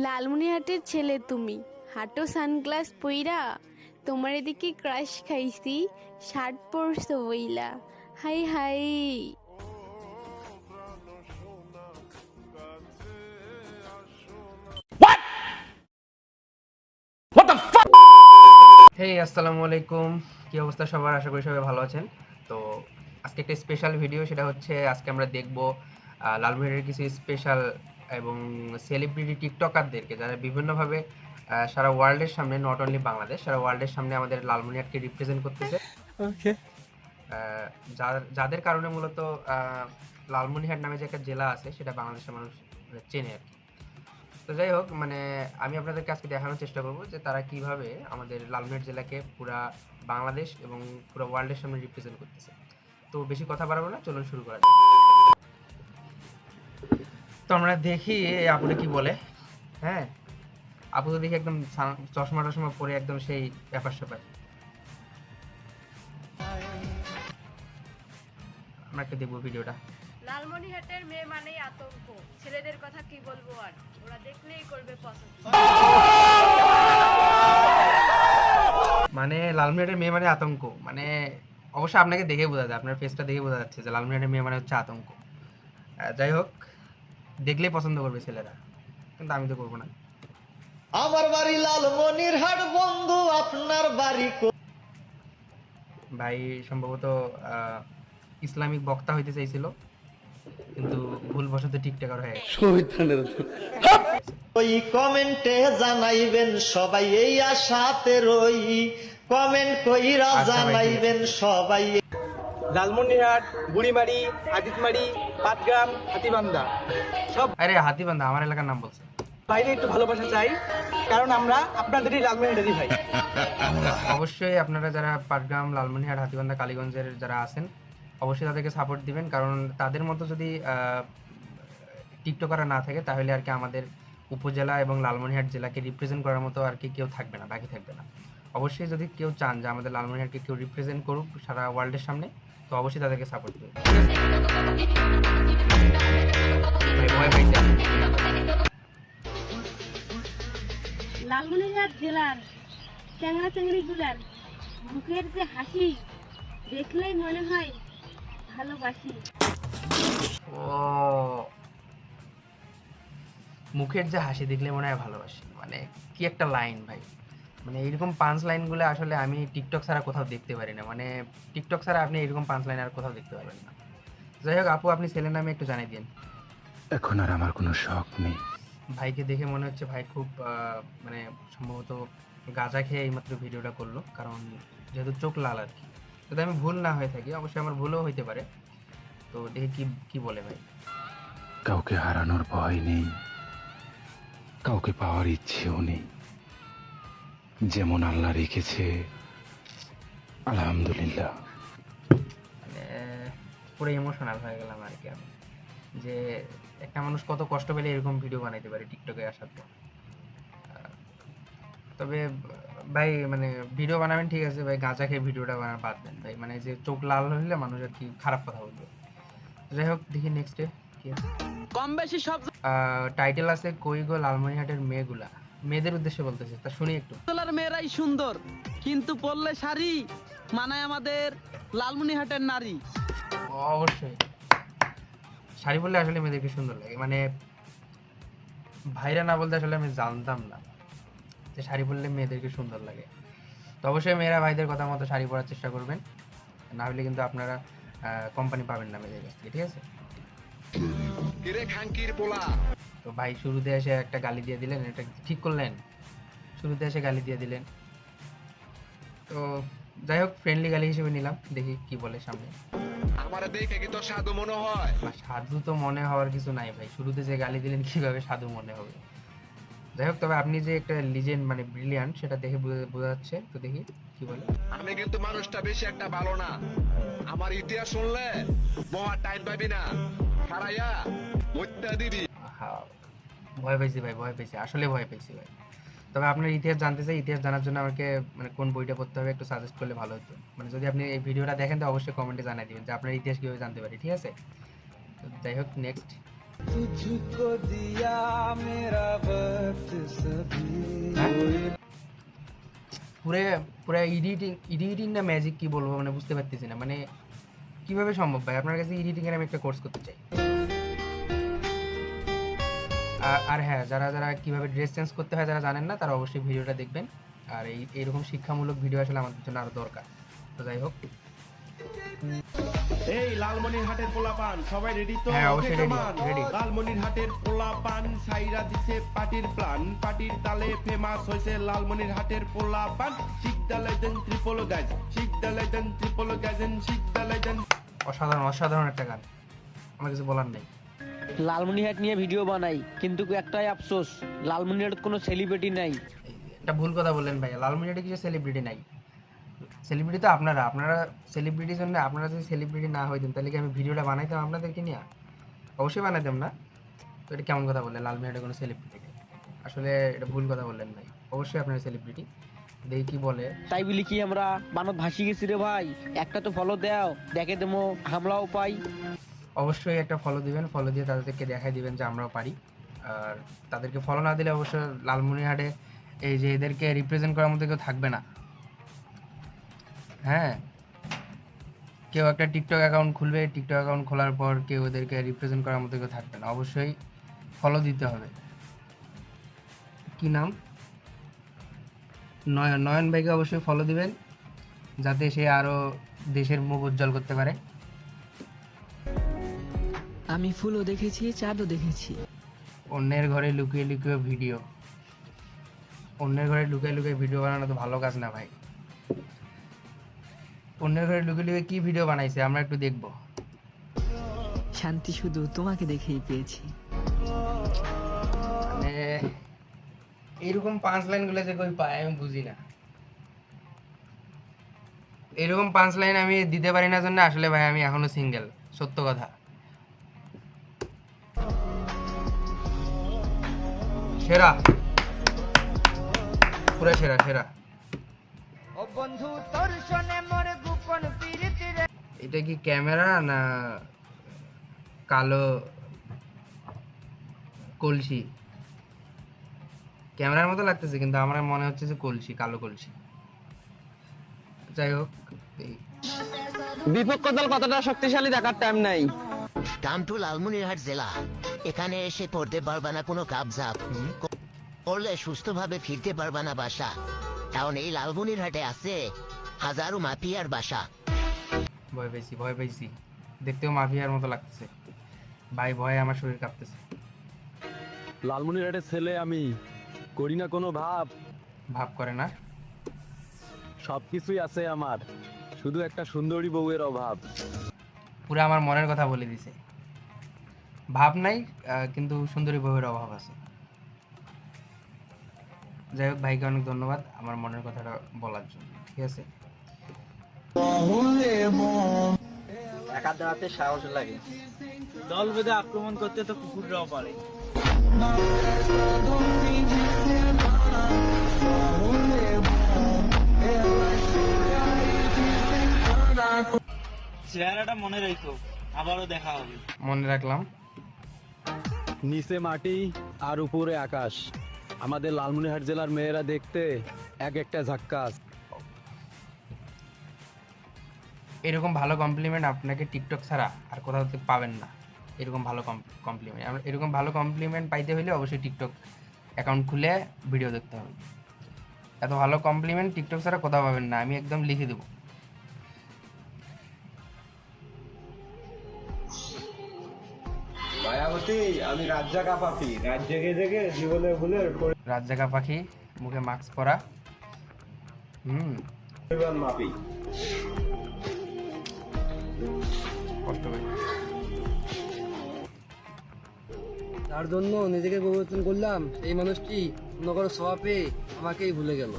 লালমনিরহাটের ছেলে তুমি, হাঁটো সানগ্লাস পইরা, তোমার এদিকে ক্রাশ খাইছি, শার্ট পরছো বইলা, হাই হাই। হেই আসসালামু আলাইকুম, কি অবস্থা সবার? আশা করি সবাই ভালো আছেন। তো আজকে একটা স্পেশাল ভিডিও, সেটা হচ্ছে আজকে আমরা দেখব লালমনিরহাটের কিছু স্পেশাল এবং সেলিব্রিটি টিকটকারদেরকে, যারা বিভিন্নভাবে সারা ওয়ার্ল্ডের সামনে, নট অনলি বাংলাদেশ, সারা ওয়ার্ল্ডের সামনে আমাদের লালমনিরহাটকে রিপ্রেজেন্ট করতেছে। ওকে, যাদের কারণে মূলত লালমনিরহাট নামে যে একটা জেলা আছে সেটা বাংলাদেশের মানুষ চেনে আর কি। তো যাই হোক, মানে আমি আপনাদেরকে আজকে দেখানোর চেষ্টা করব যে তারা কিভাবে আমাদের লালমনিরহাট জেলাকে পুরা বাংলাদেশ এবং পুরো ওয়ার্ল্ডের সামনে রিপ্রেজেন্ট করতেছে। তো বেশি কথা বাড়াবো না, চলুন শুরু করা যাক। তো আমরা দেখি এই আপুটা কি বলে। হ্যাঁ, আপু তো দেখি একদম চশমা টশমা পরে একদম সেই ব্যাপার স্যাপার। আমরা একটা দেখবো ভিডিওটা। লালমনিরহাটের মেয়ে মানেই আতঙ্ক, ছেলেদের কথা কি বলবো আর, ওরা দেখলেই করবে পছন্দ। মানে লালমনিরহাটের মেয়ে মানে আতঙ্ক, মানে অবশ্যই আপনাকে দেখে বোঝা যায়, আপনার ফেসটা দেখে বোঝা যাচ্ছে যে লালমনিরহাটের মেয়ে মানে হচ্ছে আতঙ্ক। যাই হোক, দেখলেই পছন্দ করবে ছেলেরা, কিন্তু আমি তো করবো না। আমার বাড়ি লালমনিরহাট বন্ধু, আপনার বাড়ি ভাই সম্ভবত ইসলামিক বক্তা হইতে চাইছিল, কিন্তু ভুলবশত টিকটকার হয়ে গেছে। ওই কমেন্টে জানাইবেন সবাই, এই আশাতে রই, কমেন্ট কইরা আচ্ছা ভাই, জানাইবেন সবাই। লালমনিরহাট, বুড়িমারি, আদিতমারি, পাটগ্রাম, হাতিবান্ধা সব আরে হাতিবান্ধা আমার এলাকার নাম বলছে। বাইরে একটু ভালোবাসা চাই, কারণ আমরা আপনাদেরই লালমনিরহাটেরই ভাই। অবশ্যই আপনারা যারা পাটগ্রাম, লালমনিরহাট, হাতিবান্ধা, কালীগঞ্জের যারা আছেন, অবশ্যই তাদেরকে সাপোর্ট দিবেন, কারণ তাদের মতো যদি টিকটকাররা না থাকে তাহলে আর কি আমাদের উপজেলা এবং লালমনিরহাট জেলাকে রিপ্রেজেন্ট করার মতো আর কি কেউ থাকবে না, বাকি থাকবে না। অবশ্যই যদি কেউ চান যে আমাদের লালমনিরহাটকে কেউ রিপ্রেজেন্ট করুক সারা ওয়ার্ল্ডের সামনে, তো অবশ্যই তাদেরকে সাপোর্ট দেবে। ভয় পাইছে। লালমনিরহাট জেলার চ্যাংড়া চ্যাংড়ি গুলার মুখের যে হাসি দেখলেই মনে হয় ভালোবাসি। ও, মুখের যে হাসি দেখলে মনে হয় ভালোবাসি, মানে কি একটা লাইন ভাই! মানে এইরকম পাঁচ লাইনগুলো আসলে আমি টিকটক ছাড়া কোথাও দেখতে পারি না, মানে টিকটক ছাড়া আপনি এরকম পাঁচ লাইন আর কোথাও দেখতে পারবেন না। যাই হোক আপু, আপনি ছেলের নামে একটু জানিয়ে দিন। এখন আর আমার কোনো শখ নেই। ভাইকে দেখে মনে হচ্ছে ভাই খুব মানে সম্ভবত গাঁজা খেয়ে এইমাত্র ভিডিওটা করলো, কারণ যেহেতু চোখ লাল আর কি। যদি আমি ভুল না হয়ে থাকি, অবশ্যই আমার ভুলও হইতে পারে, তো দেখি কি কি বলে ভাই। কাউকে হারানোর ভয় নেই, কাউকে পাওয়ার ইচ্ছেও নেই। যেমন আল্লাহ রেখেছে, আলহামদুলিল্লাহ। মানে পুরো ইমোশনাল হয়ে গেলাম আর কি আমি, যে একটা মানুষ কত কষ্ট পেলে এরকম ভিডিও বানাইতে পারে টিকটকে আসার পর। তবে ভাই মানে ভিডিও বানাবেন ঠিক আছে ভাই, গাঁজা খেয়ে ভিডিওটা বানানো বাদ দেন ভাই, মানে যে চোখ লাল হইলে মানুষ আর কি খারাপ কথা বলবে। যাই হোক, দেখি নেক্সটে কি কম বেশি সব টাইটেল আছে, কই গো লালমনিরহাটের মেয়েগুলা। মেয়েদের উদ্দেশ্যে বলতেছে, তা শুনি একটু। জেলার মেয়েরাই সুন্দর, কিন্তু পরলে শাড়ি মানায় আমাদের লালমনিরহাটের নারী। অবশ্যই শাড়ি পরলে আসলে মেয়েদেরকে সুন্দর লাগে, মানে ভাইরা না বলতে আসলে আমি জানতাম না যে শাড়ি পরলে মেয়েদেরকে সুন্দর লাগে। তো অবশ্যই মেয়েরা ভাইদের কথা মতো শাড়ি পরার চেষ্টা করবেন, না হলে কিন্তু আপনারা কোম্পানি পাবেন না মেয়েদের কাছ থেকে, ঠিক আছে? তো ভাই শুরুতে এসে একটা গালি দিয়ে দিলেন, এটা ঠিক করলেন? শুরুতে এসে গালি দিয়ে দিলেন। তো যাই হোক, ফ্রেন্ডলি গালি হিসেবে নিলাম, দেখি কি বলে সামনে। আমার দেখে কি তোর সাধু মনে হয়? না, সাধু তো মনে হওয়ার কিছু নাই ভাই, শুরুতে যে গালি দিলেন কিভাবে সাধু মনে হবে? যাই হোক, তবে আপনি যে একটা লিজেন্ড মানে ব্রিলিয়ান্ট সেটা দেখে বোঝা যাচ্ছে। তো দেখি কি বলে। আমি কিন্তু মানুষটা বেশি একটা ভালো না, আমার ইতিহাস শুনলে মহা টাইম পাবি না, হারাইয়া মত্যা দিবি। হ্যাঁ, ভয় পেয়েছি ভাই, ভয় পেয়েছি, আসলে ভয় পেয়েছি ভাই। তবে আপনার ইতিহাস জানতে চাই, ইতিহাস জানার জন্য আমাকে মানে কোন বইটা পড়তে হবে একটু সাজেস্ট করলে ভালো হতো। মানে যদি আপনি এই ভিডিওটা দেখেন তো অবশ্যই কমেন্টে জানিয়ে দিবেন যে আপনার ইতিহাস কিভাবে জানতে পারি, ঠিক আছে? তো যাই হোক, নেক্সট। तुझको दिया मेरा वक्त হ্যাঁ? পুরো এডিটিং না ম্যাজিক কি বলবো মানে বুঝতে পারতেছি না, মানে কিভাবে সম্ভব ভাই? আপনার কাছে এডিটিং এর আমি একটা কোর্স করতে চাই। আর হ্যাঁ, যারা কিভাবে ড্রেস চেঞ্জ করতে হয় যারা জানেন না তারা অবশ্যই ভিডিওটা দেখবেন। আর এইরকম শিক্ষামূলক ভিডিও আসলে আমাদের জন্য আরো দরকার। তো যাই হোক, এই লালমনিরহাটের পোলাপান সবাই রেডি তো? হ্যাঁ অবশ্যই রেডি। লালমনিরহাটের পোলাপান সাইরা দিছে পার্টির প্ল্যান, পার্টির তালে ফেমাস হইছে লালমনিরহাটের পোলাপান। শিকদালে দেন ট্রিপল গাইজ, শিকদালে দেন ট্রিপল গাইজেন, শিকদালে দেন। অসাধারণ একটা গান, আমার কিছু বলার নেই। লালমনিরহাট নিয়ে ভিডিও বানাই, কিন্তু একটাই আফসোস, লালমনিরহাট কোনো সেলিব্রিটি নাই। একটা ভুল কথা বললেন ভাই, লালমনিরহাটে কিছু সেলিব্রিটি নাই। সেলিব্রিটি তো আপনারা সেলিব্রিটির জন্য আপনারা যদি সেলিব্রিটি না হইতেন তাহলে কি আমি ভিডিওটা বানাইতাম আপনাদেরকে নিয়ে? অবশ্যই বানাইতাম না। তো এটা কেমন কথা বললেন, লালমনিরহাটে কোনো সেলিব্রিটি নেই? আসলে এটা ভুল কথা বললেন ভাই, অবশ্যই আপনারা সেলিব্রিটি। দেখি কি বলে। তাই বলি কি আমরা বানত ভাসি গেছি রে ভাই? একটা তো ফলো দাও, দেখে দেবো হামলাও পাই। অবশ্যই একটা ফলো দিবেন, ফলো দিয়ে তাদেরকে দেখাই দিবেন যে আমরাও পারি। আর তাদেরকে ফলো না দিলে অবশ্য লালমনিরহাটে এই যে এদেরকে রিপ্রেজেন্ট করার মধ্যে কেউ থাকবে না। হ্যাঁ, কেউ একটা টিকটক অ্যাকাউন্ট খুলবে, টিকটক অ্যাকাউন্ট খোলার পর কেউ ওদেরকে রিপ্রেজেন্ট করার মধ্যে কেউ থাকবে না। অবশ্যই ফলো দিতে হবে। কি নাম? নয়ন ভাইকে অবশ্যই ফলো দিবেন যাতে সে আরো দেশের মুখ উজ্জ্বল করতে পারে। আমি ফুলও দেখেছি, চাঁদও দেখেছি। অন্যের ঘরে লুকিয়ে লুকিয়ে ভিডিও, অন্যের ঘরে লুকিয়ে লুকিয়ে ভিডিও বানানো তো ভালো কাজ না ভাই। অন্যের ঘরে লুকিয়ে লুকিয়ে কি ভিডিও বানাইছে আমরা একটু দেখবো। শান্তি শুধু তোমাকে দেখেই পেয়েছি। মানে এইরকম 5 লাইন গুলো যে কই পায় আমি বুঝি না। এরকম 5 লাইন আমি দিতে পারি না জন্য আসলে ভাই আমি এখনো সিঙ্গেল, সত্য কথা। সেরা, পুরো সেরা। ও বন্ধু তোর শোনে মোর গোপন প্রীতি রে। এটা কি ক্যামেরা না কালো কলসি? ক্যামেরার মতো লাগতেছে কিন্তু আমার মনে হচ্ছে যে কলসি, কালো কলসি। যাই হোক, বিপক্ষ দল কতটা শক্তিশালী দেখার টাইম নাই। কামটু লালমনিরহাট জেলা, এখানে এসে পড়তে পারবা না কোনো কাবজাব, করলে সুস্থভাবে ফিরতে পারবা না বাসা, কারণ এই লালমনিরহাটে আছে হাজারো মাফিয়ার বাসা। ভয় পেয়েছি, দেখতেও মাফিয়ার মতো লাগতেছে ভাই, ভয়ে আমার শরীর কাঁপতেছে। লালমনিরহাটের ছেলে আমি, করি না কোনো ভাব করে না, সবকিছুই আছে আমার, শুধু একটা সুন্দরী বউয়ের অভাব। পুরো আমার মনের কথা বলে দিছে। ভাব নাই কিন্তু সুন্দরী বউয়ের অভাব আছে। যাই হোক, ভাইকে অনেক ধন্যবাদ আমার মনের কথাটা বলার জন্য। ঠিক আছে, একা দাঁড়াতে সাহস লাগে, দল বেঁধে আক্রমণ করতে তো কুকুররাও পারে। চেহারাটা মনে রেখো, আবারও দেখা হবে। মনে রাখলাম। নিচে মাটি আর উপরে আকাশ, আমাদের লালমনিরহাট জেলার মেয়েরা দেখতে এক একটা ঝাক্কাস। এরকম ভালো কমপ্লিমেন্ট আপনাকে টিকটক ছাড়া আর কোথাও থেকে পাবেন না। এরকম ভালো কমপ্লিমেন্ট, এরকম ভালো কমপ্লিমেন্ট পাইতে হলে অবশ্যই টিকটক অ্যাকাউন্ট খুলে ভিডিও দেখতে হবে। এত ভালো কমপ্লিমেন্ট টিকটক ছাড়া কোথাও পাবেন না, আমি একদম লিখে দেবো। আমি রাজ্জাকা পাখি, রাত জেগে জেগে জীবনে ভুলে রাজ্জাকা পাখি, মুখে মাস্ক পরা, মাপি কষ্ট করে। তার জন্য নিজেকে পরিবর্তন করলাম, এই মানুষটি অন্য কারো স্বভাবে আমাকেই ভুলে গেল।